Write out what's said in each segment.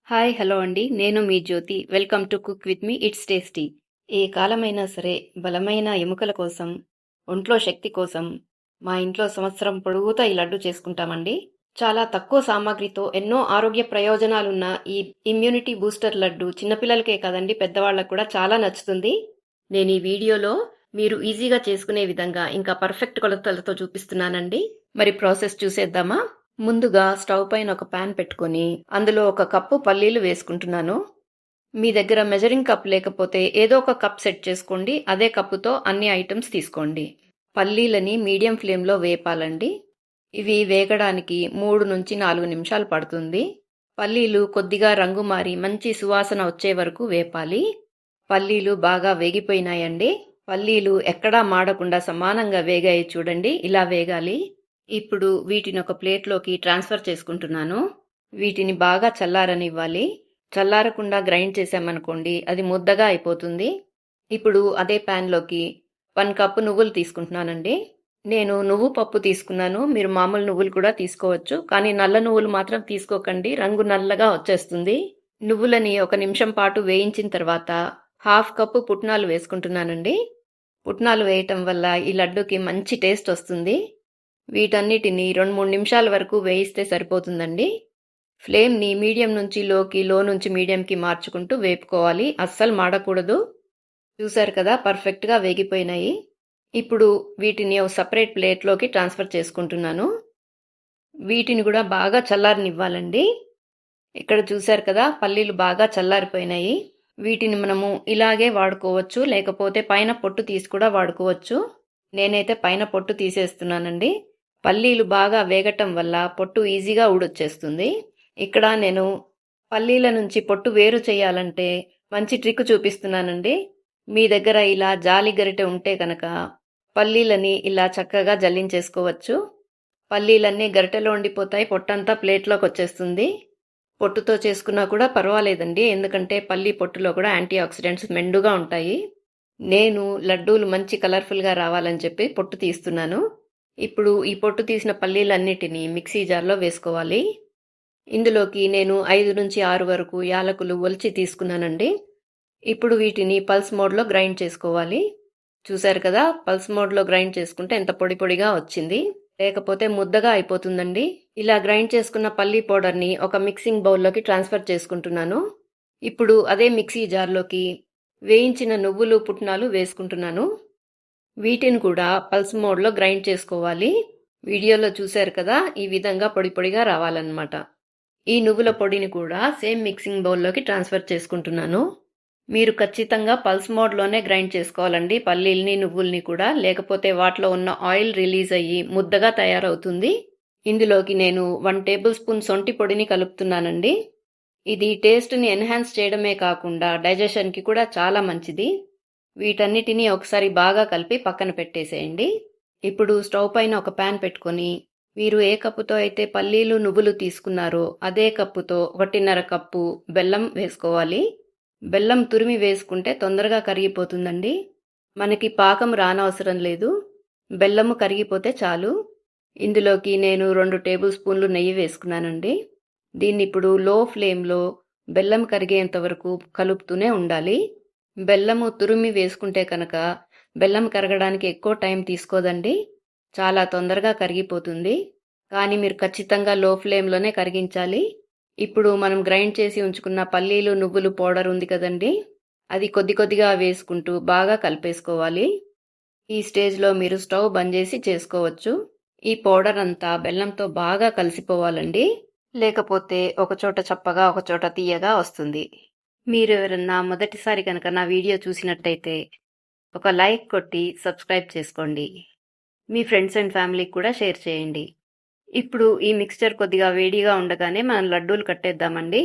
Hi hello అండి. నేను మీ Jyothi. Welcome to cook with me it's tasty. ఏ కాలమైనా సరే బలమైన ఎముకల కోసం, ఒంట్లో శక్తి కోసం మా ఇంట్లో సంవత్సరం పొడుగుతా ఈ లడ్డు చేసుకుంటామండి. చాలా తక్కువ సామాగ్రితో ఎన్నో ఆరోగ్య ప్రయోజనాలున్న ఈ ఇమ్యూనిటీ బూస్టర్ లడ్డు చిన్నపిల్లలకే కాదండి, పెద్దవాళ్ళకు కూడా చాలా నచ్చుతుంది. నేను ఈ వీడియోలో మీరు ఈజీగా చేసుకునే విధంగా ఇంకా పర్ఫెక్ట్ కొలతలతో చూపిస్తున్నానండి. మరి ప్రాసెస్ చూసేద్దామా? ముందుగా స్టవ్ పైన ఒక పాన్ పెట్టుకొని అందులో ఒక కప్పు పల్లీలు వేసుకుంటున్నాను. మీ దగ్గర మెజరింగ్ కప్ లేకపోతే ఏదో ఒక కప్ సెట్ చేసుకోండి. అదే కప్పుతో అన్ని ఐటమ్స్ తీసుకోండి. పల్లీలని మీడియం ఫ్లేమ్లో వేపాలండి. ఇవి వేగడానికి 3 నుంచి 4 నిమిషాలు పడుతుంది. పల్లీలు కొద్దిగా రంగు మారి మంచి సువాసన వచ్చే వరకు వేపాలి. పల్లీలు బాగా వేగిపోయినాయండి. పల్లీలు ఎక్కడా మాడకుండా సమానంగా వేగాయి చూడండి, ఇలా వేగాలి. ఇప్పుడు వీటిని ఒక ప్లేట్లోకి ట్రాన్స్ఫర్ చేసుకుంటున్నాను. వీటిని బాగా చల్లారనివ్వాలి. చల్లారకుండా గ్రైండ్ చేసామనుకోండి అది ముద్దగా అయిపోతుంది. ఇప్పుడు అదే ప్యాన్లోకి 1 కప్పు నువ్వులు తీసుకుంటున్నానండి. నేను నువ్వు పప్పు తీసుకున్నాను. మీరు మామూలు నువ్వులు కూడా తీసుకోవచ్చు, కానీ నల్ల నువ్వులు మాత్రం తీసుకోకండి, రంగు నల్లగా వచ్చేస్తుంది. నువ్వులని 1 నిమిషం పాటు వేయించిన తర్వాత 1/2 కప్పు పుట్నాలు వేసుకుంటున్నానండి. పుట్నాలు వేయటం వల్ల ఈ లడ్డూకి మంచి టేస్ట్ వస్తుంది. వీటన్నిటిని 2-3 నిమిషాల వరకు వేయిస్తే సరిపోతుందండి. ఫ్లేమ్ని మీడియం నుంచి లోకి, లో నుంచి మీడియంకి మార్చుకుంటూ వేపుకోవాలి. అస్సలు మాడకూడదు. చూసారు కదా, పర్ఫెక్ట్గా వేగిపోయినాయి. ఇప్పుడు వీటిని ఒక సపరేట్ ప్లేట్లోకి ట్రాన్స్ఫర్ చేసుకుంటున్నాను. వీటిని కూడా బాగా చల్లారనివ్వాలండి. ఇక్కడ చూసారు కదా, పల్లీలు బాగా చల్లారిపోయినాయి. వీటిని మనము ఇలాగే వాడుకోవచ్చు, లేకపోతే పైన పొట్టు తీసి కూడా వాడుకోవచ్చు. నేనైతే పైన పొట్టు తీసేస్తున్నానండి. పల్లీలు బాగా వేగటం వల్ల పొట్టు ఈజీగా ఊడొచ్చేస్తుంది. ఇక్కడ నేను పల్లీల నుంచి పొట్టు వేరు చేయాలంటే మంచి ట్రిక్ చూపిస్తున్నానండి. మీ దగ్గర ఇలా జాలి గరిటె ఉంటే కనుక పల్లీలని ఇలా చక్కగా జల్లించేసుకోవచ్చు. పల్లీలన్నీ గరిటెలో ఉండిపోతాయి, పొట్టంతా ప్లేట్లోకి వచ్చేస్తుంది. పొట్టుతో చేసుకున్నా కూడా పర్వాలేదండి, ఎందుకంటే పల్లి పొట్టులో కూడా యాంటీ ఆక్సిడెంట్స్ మెండుగా ఉంటాయి. నేను లడ్డూలు మంచి కలర్ఫుల్గా రావాలని చెప్పి పొట్టు తీస్తున్నాను. ఇప్పుడు ఈ పొట్టు తీసిన పల్లీలన్నిటినీ మిక్సీ జార్లో వేసుకోవాలి. ఇందులోకి నేను 5 నుంచి 6 వరకు యాలకులు ఒలిచి తీసుకున్నానండి. ఇప్పుడు వీటిని పల్స్ మోడ్లో గ్రైండ్ చేసుకోవాలి. చూశారు కదా, పల్స్ మోడ్లో గ్రైండ్ చేసుకుంటే ఎంత పొడి పొడిగా వచ్చింది, లేకపోతే ముద్దగా అయిపోతుందండి. ఇలా గ్రైండ్ చేసుకున్న పల్లీ పౌడర్ని ఒక మిక్సింగ్ బౌల్లోకి ట్రాన్స్ఫర్ చేసుకుంటున్నాను. ఇప్పుడు అదే మిక్సీ జార్లోకి వేయించిన నువ్వులు, పుట్నాలు వేసుకుంటున్నాను. వీటిని కూడా పల్స్ మోడ్లో గ్రైండ్ చేసుకోవాలి. వీడియోలో చూశారు కదా, ఈ విధంగా పొడి పొడిగా రావాలన్నమాట. ఈ నువ్వుల పొడిని కూడా సేమ్ మిక్సింగ్ బౌల్లోకి ట్రాన్స్ఫర్ చేసుకుంటున్నాను. మీరు ఖచ్చితంగా పల్స్ మోడ్లోనే గ్రైండ్ చేసుకోవాలండి, పల్లీల్ని నువ్వుల్ని కూడా, లేకపోతే వాటిలో ఉన్న ఆయిల్ రిలీజ్ అయ్యి ముద్దగా తయారవుతుంది. ఇందులోకి నేను 1 టేబుల్ స్పూన్ సొంటి పొడిని కలుపుతున్నానండి. ఇది టేస్ట్ని ఎన్హాన్స్ చేయడమే కాకుండా డైజెషన్కి కూడా చాలా మంచిది. వీటన్నిటినీ ఒకసారి బాగా కలిపి పక్కన పెట్టేసేయండి. ఇప్పుడు స్టవ్ పైన ఒక ప్యాన్ పెట్టుకొని మీరు ఏ కప్పుతో అయితే పల్లీలు, నువ్వులు తీసుకున్నారో అదే కప్పుతో 1.5 కప్పు బెల్లం వేసుకోవాలి. బెల్లం తురిమి వేసుకుంటే తొందరగా కరిగిపోతుందండి. మనకి పాకం రానవసరం లేదు, బెల్లము కరిగిపోతే చాలు. ఇందులోకి నేను 2 టేబుల్ స్పూన్లు నెయ్యి వేసుకున్నానండి. దీన్ని ఇప్పుడు లో ఫ్లేమ్లో బెల్లం కరిగేంత వరకు కలుపుతూనే ఉండాలి. బెల్లము తురిమి వేసుకుంటే కనుక బెల్లం కరగడానికి ఎక్కువ టైం తీసుకోదండి, చాలా తొందరగా కరిగిపోతుంది. కానీ మీరు ఖచ్చితంగా లో ఫ్లేమ్లోనే కరిగించాలి. ఇప్పుడు మనం గ్రైండ్ చేసి ఉంచుకున్న పల్లీలు, నువ్వులు పౌడర్ ఉంది కదండి, అది కొద్ది కొద్దిగా వేసుకుంటూ బాగా కలిపేసుకోవాలి. ఈ స్టేజ్లో మీరు స్టవ్ బంద్ చేసి చేసుకోవచ్చు. ఈ పౌడర్ అంతా బెల్లంతో బాగా కలిసిపోవాలండి, లేకపోతే ఒకచోట చప్పగా ఒకచోట తీయగా వస్తుంది. మీరు ఎవరన్నా మొదటిసారి కనుక నా వీడియో చూసినట్టయితే ఒక లైక్ కొట్టి సబ్స్క్రైబ్ చేసుకోండి. మీ ఫ్రెండ్స్ అండ్ ఫ్యామిలీకి కూడా షేర్ చేయండి. ఇప్పుడు ఈ మిక్స్చర్ కొద్దిగా వేడిగా ఉండగానే మనం లడ్డూలు కట్టేద్దామండి.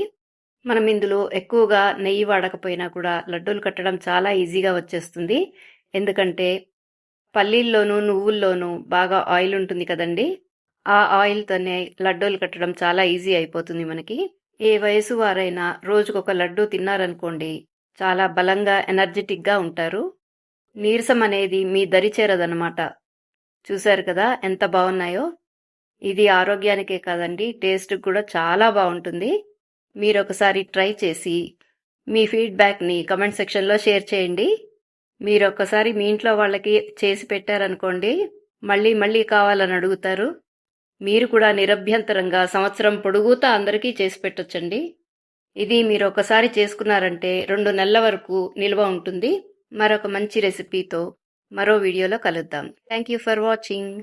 మనం ఇందులో ఎక్కువగా నెయ్యి వాడకపోయినా కూడా లడ్డూలు కట్టడం చాలా ఈజీగా వచ్చేస్తుంది. ఎందుకంటే పల్లీల్లోనూ నువ్వుల్లోనూ బాగా ఆయిల్ ఉంటుంది కదండి, ఆ ఆయిల్తోనే లడ్డూలు కట్టడం చాలా ఈజీ అయిపోతుంది మనకి. ఏ వయసు వారైనా రోజుకొక లడ్డూ తిన్నారనుకోండి, చాలా బలంగా ఎనర్జెటిక్గా ఉంటారు. నీరసం అనేది మీ దరి చేరదనమాట. చూశారు కదా ఎంత బాగున్నాయో. ఇది ఆరోగ్యానికే కాదండి, టేస్ట్ కూడా చాలా బాగుంటుంది. మీరొకసారి ట్రై చేసి మీ ఫీడ్బ్యాక్ని కమెంట్ సెక్షన్లో షేర్ చేయండి. మీరొక్కసారి మీ ఇంట్లో వాళ్ళకి చేసి పెట్టారనుకోండి, మళ్ళీ మళ్ళీ కావాలని అడుగుతారు. మీరు కూడా నిరభ్యంతరంగా సంవత్సరం పొడుగుతా అందరికీ చేసి పెట్టొచ్చండి. ఇది మీరు ఒకసారి చేసుకున్నారంటే 2 నెలల వరకు నిల్వ ఉంటుంది. మరొక మంచి రెసిపీతో మరో వీడియోలో కలుద్దాం. Thank you for watching.